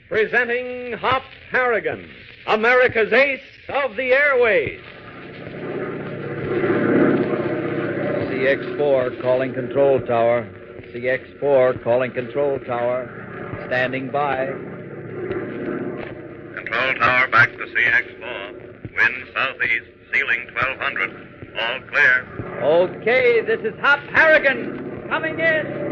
presenting Hop Harrigan, America's ace of the airways. CX-4 calling control tower. CX-4 calling control tower. Standing by. Control tower back to CX-4. Wind southeast, ceiling 1200. All clear. Okay, this is Hop Harrigan. Coming in.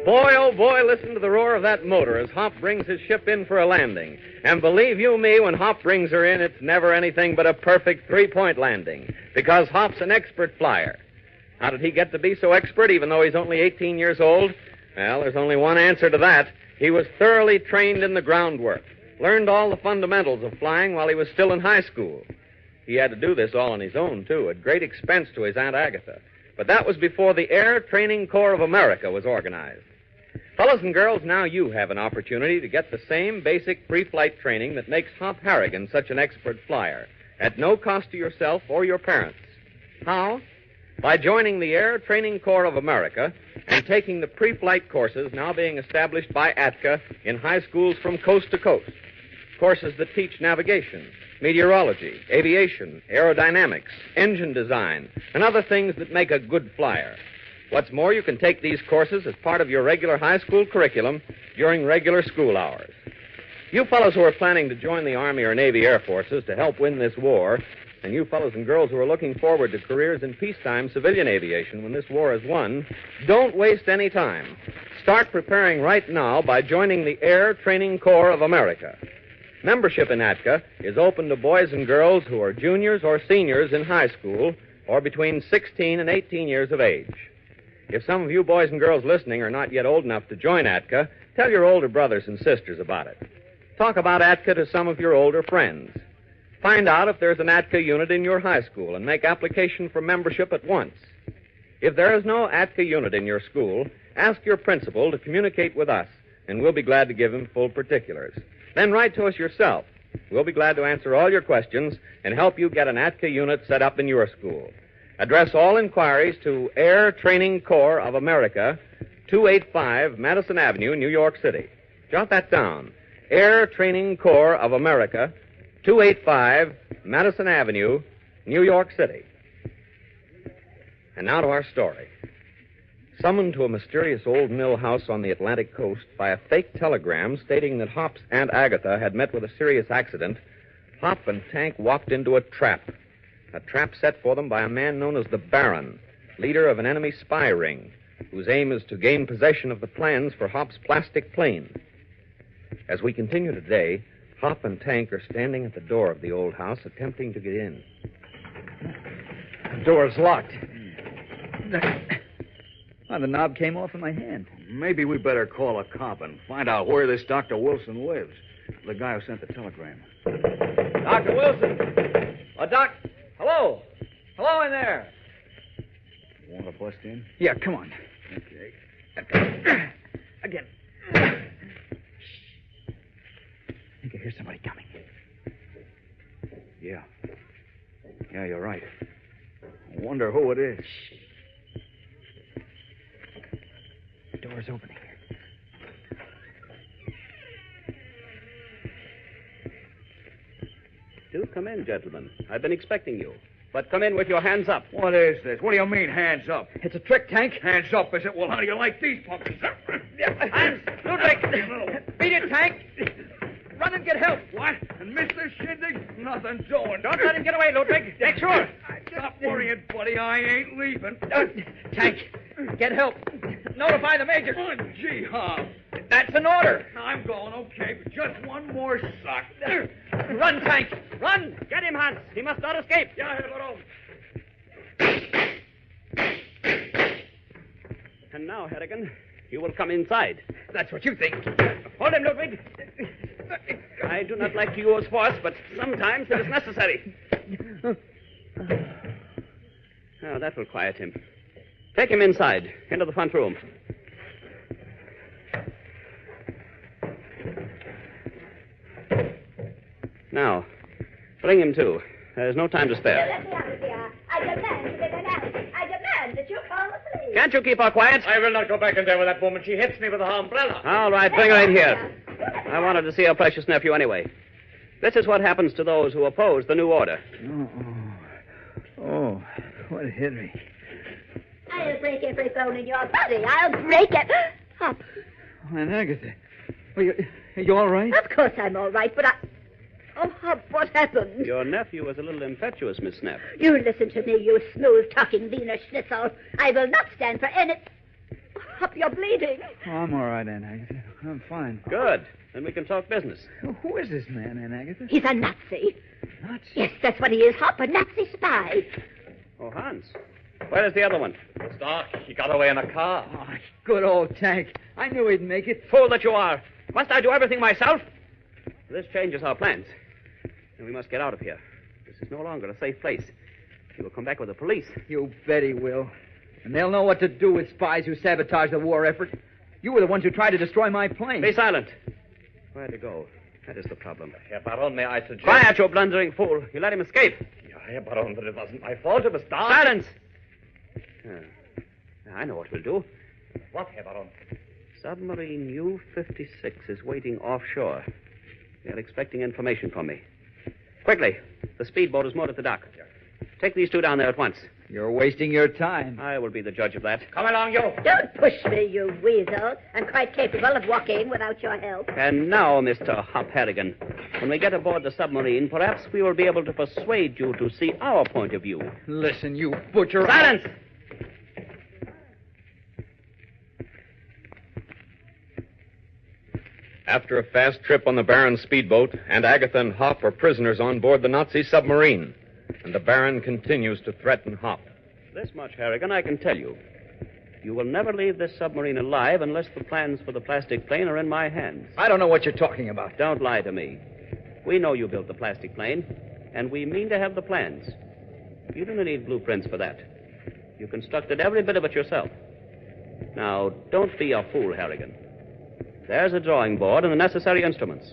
Boy, oh boy, listen to the roar of that motor as Hop brings his ship in for a landing. And believe you me, when Hop brings her in, it's never anything but a perfect three-point landing. Because Hop's an expert flyer. How did he get to be so expert, even though he's only 18 years old? Well, there's only one answer to that. He was thoroughly trained in the groundwork. Learned all the fundamentals of flying while he was still in high school. He had to do this all on his own, too, at great expense to his Aunt Agatha. But that was before the Air Training Corps of America was organized. Fellas and girls, now you have an opportunity to get the same basic pre-flight training that makes Hop Harrigan such an expert flyer, at no cost to yourself or your parents. How? By joining the Air Training Corps of America and taking the pre-flight courses now being established by ATCA in high schools from coast to coast. Courses that teach navigation, meteorology, aviation, aerodynamics, engine design, and other things that make a good flyer. What's more, you can take these courses as part of your regular high school curriculum during regular school hours. You fellows who are planning to join the Army or Navy Air Forces to help win this war, and you fellows and girls who are looking forward to careers in peacetime civilian aviation when this war is won, don't waste any time. Start preparing right now by joining the Air Training Corps of America. Membership in ATCA is open to boys and girls who are juniors or seniors in high school or between 16 and 18 years of age. If some of you boys and girls listening are not yet old enough to join ATCA, tell your older brothers and sisters about it. Talk about ATCA to some of your older friends. Find out if there's an ATCA unit in your high school and make application for membership at once. If there is no ATCA unit in your school, ask your principal to communicate with us, and we'll be glad to give him full particulars. Then write to us yourself. We'll be glad to answer all your questions and help you get an ATCA unit set up in your school. Address all inquiries to Air Training Corps of America, 285 Madison Avenue, New York City. Jot that down. Air Training Corps of America, 285 Madison Avenue, New York City. And now to our story. Summoned to a mysterious old mill house on the Atlantic coast by a fake telegram stating that Hop's Aunt Agatha had met with a serious accident, Hop and Tank walked into a trap. A trap set for them by a man known as the Baron, leader of an enemy spy ring, whose aim is to gain possession of the plans for Hop's plastic plane. As we continue today, Hop and Tank are standing at the door of the old house, attempting to get in. The door's locked. Oh, the knob came off in my hand. Maybe we better call a cop and find out where this Dr. Wilson lives. The guy who sent the telegram. Dr. Wilson! Doc! Hello! Hello in there! Want to bust in? Yeah, come on. Okay. Again. I think I hear somebody coming. Yeah. Yeah, you're right. I wonder who it is. The door's opening. Do come in, gentlemen. I've been expecting you. But come in with your hands up. What is this? What do you mean, hands up? It's a trick, Tank. Hands up, is it? Well, how do you like these pumpkins? Hans! Ludwig! Beat it, Tank! Run and get help. What? And Mr. Shindig? Nothing doing. Don't let him get away, Ludwig. Make sure. Stop worrying, buddy. I ain't leaving. Tank, get help. Notify the major. Oh, gee, Hob. That's an order. I'm going, okay, but just one more suck. Run, Tank. Run. Get him, Hans. He must not escape. Yeah, hello. And now, Harrigan, you will come inside. That's what you think. Hold him, Ludwig. I do not like to use force, but sometimes it is necessary. Now, that will quiet him. Take him inside, into the front room. Now, bring him to. There's no time to spare. I demand that you fall asleep. Can't you keep her quiet? I will not go back in there with that woman. She hits me with her umbrella. All right, bring her in here. I wanted to see her precious nephew anyway. This is what happens to those who oppose the new order. Oh, what hit me? I'll break every bone in your body. I'll break it. Hop. Oh, Aunt Agatha. Are you all right? Of course I'm all right, but I... Oh, Hop, what happened? Your nephew was a little impetuous, Miss Snap. You listen to me, you smooth-talking Wiener Schnitzel. I will not stand for any... Hop, you're bleeding. Oh, I'm all right, Aunt Agatha. I'm fine. Good. Then we can talk business. Who is this man, Aunt Agatha? He's a Nazi. Nazi? Yes, that's what he is, Hop, a Nazi spy. Oh, Hans. Where is the other one? Doc, he got away in a car. Oh, good old tank. I knew he'd make it. Fool that you are. Must I do everything myself? This changes our plans. And we must get out of here. This is no longer a safe place. He will come back with the police. You bet he will. And they'll know what to do with spies who sabotage the war effort. You were the ones who tried to destroy my plane. Be silent. Where to go? That is the problem. Herr Baron, may I suggest... Quiet, you blundering fool. You let him escape. Yeah, Herr Baron, but it wasn't my fault. It was Doc. Silence! I know what we'll do. What, Herr Baron? Submarine U-56 is waiting offshore. They're expecting information from me. Quickly. The speedboat is moored at the dock. Take these two down there at once. You're wasting your time. I will be the judge of that. Come along, you. Don't push me, you weasel. I'm quite capable of walking without your help. And now, Mr. Hop Harrigan, when we get aboard the submarine, perhaps we will be able to persuade you to see our point of view. Listen, you butcher. Silence! After a fast trip on the Baron's speedboat, Aunt Agatha and Hop are prisoners on board the Nazi submarine. And the Baron continues to threaten Hop. This much, Harrigan, I can tell you. You will never leave this submarine alive unless the plans for the plastic plane are in my hands. I don't know what you're talking about. Don't lie to me. We know you built the plastic plane, and we mean to have the plans. You don't need blueprints for that. You constructed every bit of it yourself. Now, don't be a fool, Harrigan. There's a drawing board and the necessary instruments.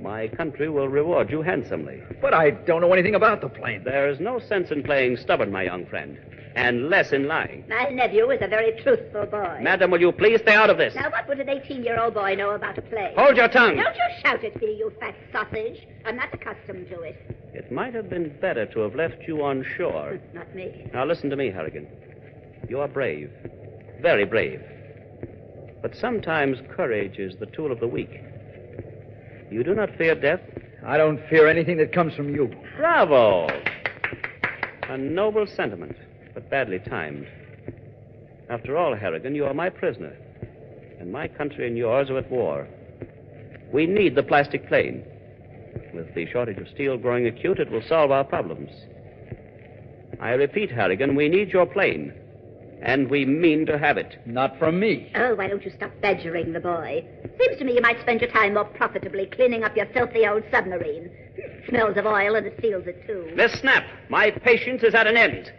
My country will reward you handsomely. But I don't know anything about the plane. There is no sense in playing stubborn, my young friend, and less in lying. My nephew is a very truthful boy. Madam, will you please stay out of this? Now, what would an 18-year-old boy know about a plane? Hold your tongue. Don't you shout at me, you fat sausage. I'm not accustomed to it. It might have been better to have left you on shore. Not me. Now, listen to me, Harrigan. You are brave. Very brave. But sometimes courage is the tool of the weak. You do not fear death? I don't fear anything that comes from you. Bravo! A noble sentiment, but badly timed. After all, Harrigan, you are my prisoner. And my country and yours are at war. We need the plastic plane. With the shortage of steel growing acute, it will solve our problems. I repeat, Harrigan, we need your plane. And we mean to have it. Not from me. Oh, why don't you stop badgering the boy? Seems to me you might spend your time more profitably cleaning up your filthy old submarine. Smells of oil and it seals it, too. Miss Snap, my patience is at an end.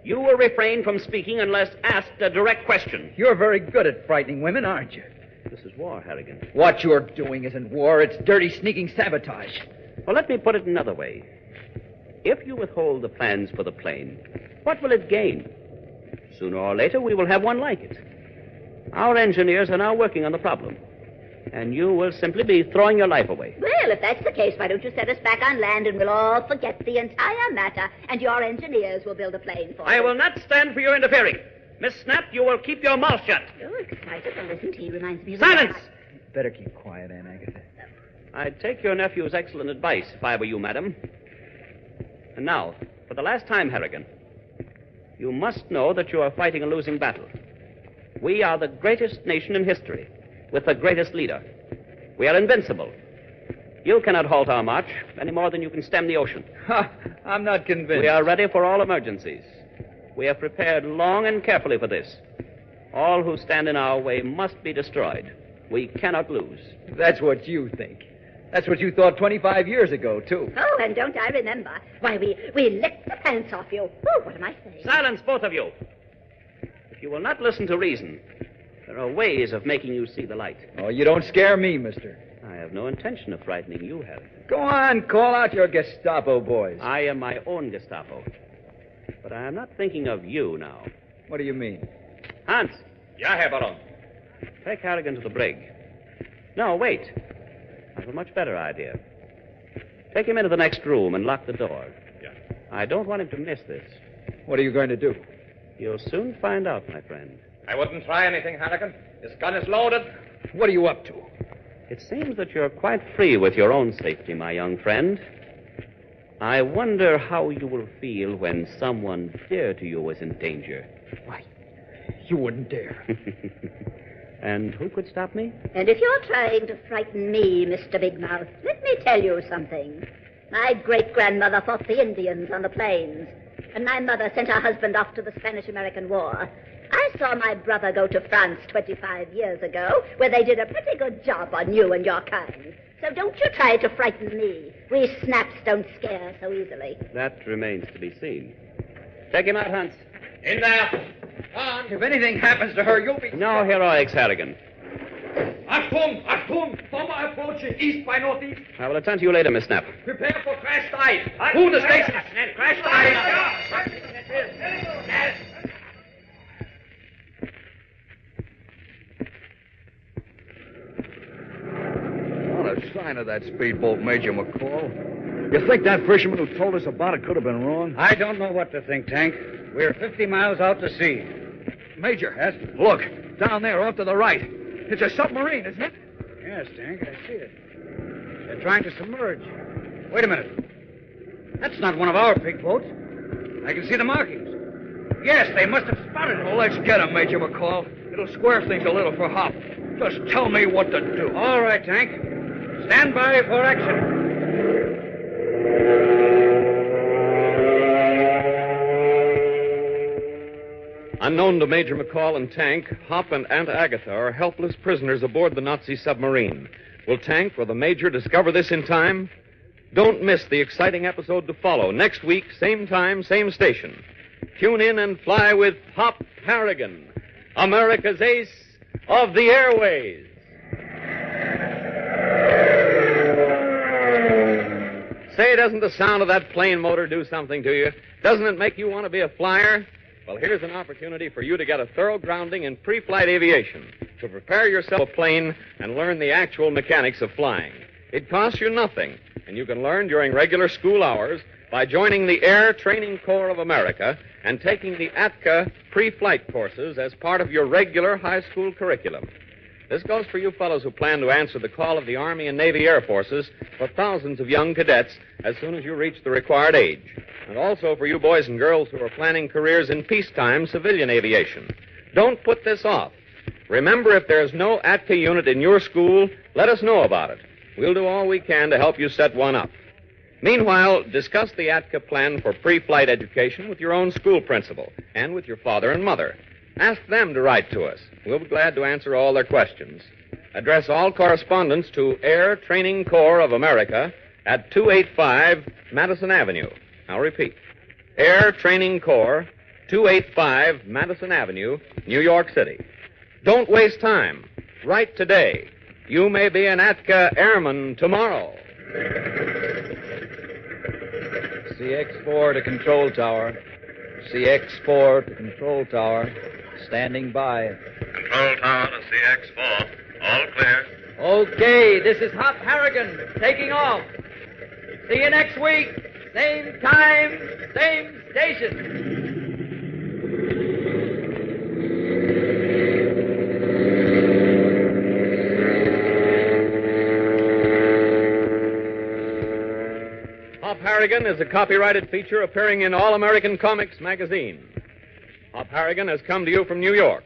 You will refrain from speaking unless asked a direct question. You're very good at frightening women, aren't you? This is war, Harrigan. What you're doing isn't war. It's dirty, sneaking sabotage. Well, let me put it another way. If you withhold the plans for the plane, what will it gain? Sooner or later, we will have one like it. Our engineers are now working on the problem. And you will simply be throwing your life away. Well, if that's the case, why don't you set us back on land and we'll all forget the entire matter, and your engineers will build a plane for us. I will not stand for your interfering. Miss Snap, you will keep your mouth shut. You're excited to listen to. He reminds me of... Silence! Better keep quiet, Aunt Agatha. I'd take your nephew's excellent advice if I were you, madam. And now, for the last time, Harrigan, you must know that you are fighting a losing battle. We are the greatest nation in history, with the greatest leader. We are invincible. You cannot halt our march any more than you can stem the ocean. Ha! I'm not convinced. We are ready for all emergencies. We have prepared long and carefully for this. All who stand in our way must be destroyed. We cannot lose. That's what you think. That's what you thought 25 years ago, too. Oh, and don't I remember? Why, we licked the pants off you. Oh, what am I saying? Silence, both of you. If you will not listen to reason, there are ways of making you see the light. Oh, you don't scare me, mister. I have no intention of frightening you, Harry. Go on, call out your Gestapo boys. I am my own Gestapo. But I am not thinking of you now. What do you mean? Hans, Ja, Herr Baron. take Harrigan to the brig. No, wait. I have a much better idea. Take him into the next room and lock the door. Yeah. I don't want him to miss this. What are you going to do? You'll soon find out, my friend. I wouldn't try anything, Harrigan. His gun is loaded. What are you up to? It seems that you're quite free with your own safety, my young friend. I wonder how you will feel when someone dear to you is in danger. Why, you wouldn't dare. And who could stop me? And if you're trying to frighten me, Mr. Big Mouth, let me tell you something. My great-grandmother fought the Indians on the plains, and my mother sent her husband off to the Spanish-American War. I saw my brother go to France 25 years ago, where they did a pretty good job on you and your kind. So don't you try to frighten me. We snaps don't scare so easily. That remains to be seen. Take him out, Hans. In there. On. If anything happens to her, you'll be... No heroics, Harrigan. Achtung! Achtung! Bomber approaching east by northeast. I will attend to you later, Miss Snap. Prepare for crash dive. To the station. Crash dive. Not a sign of that speedboat, Major McCall. You think that fisherman who told us about it could have been wrong? I don't know what to think, Tank. We're 50 miles out to sea. Major, yes? Look, down there, off to the right. It's a submarine, isn't it? Yes, Tank, I see it. They're trying to submerge. Wait a minute. That's not one of our big boats. I can see the markings. Yes, they must have spotted it. Well, let's get him, Major McCall. It'll square things a little for Hop. Just tell me what to do. All right, Tank. Stand by for action. Unknown to Major McCall and Tank, Hop and Aunt Agatha are helpless prisoners aboard the Nazi submarine. Will Tank or the Major discover this in time? Don't miss the exciting episode to follow next week, same time, same station. Tune in and fly with Hop Harrigan, America's ace of the airways. Say, doesn't the sound of that plane motor do something to you? Doesn't it make you want to be a flyer? Well, here's an opportunity for you to get a thorough grounding in pre-flight aviation, to prepare yourself a plane and learn the actual mechanics of flying. It costs you nothing, and you can learn during regular school hours by joining the Air Training Corps of America and taking the ATCA pre-flight courses as part of your regular high school curriculum. This goes for you fellows who plan to answer the call of the Army and Navy Air Forces for thousands of young cadets as soon as you reach the required age. And also for you boys and girls who are planning careers in peacetime civilian aviation. Don't put this off. Remember, if there's no ATCA unit in your school, let us know about it. We'll do all we can to help you set one up. Meanwhile, discuss the ATCA plan for pre-flight education with your own school principal and with your father and mother. Ask them to write to us. We'll be glad to answer all their questions. Address all correspondence to Air Training Corps of America at 285 Madison Avenue. I'll repeat. Air Training Corps, 285 Madison Avenue, New York City. Don't waste time. Write today. You may be an ATCA airman tomorrow. CX-4 to control tower. CX-4 to control tower. Standing by. Control tower to CX-4. All clear. Okay, this is Hop Harrigan taking off. See you next week. Same time, same station. Hop Harrigan is a copyrighted feature appearing in All American Comics magazine. Hop Harrigan has come to you from New York.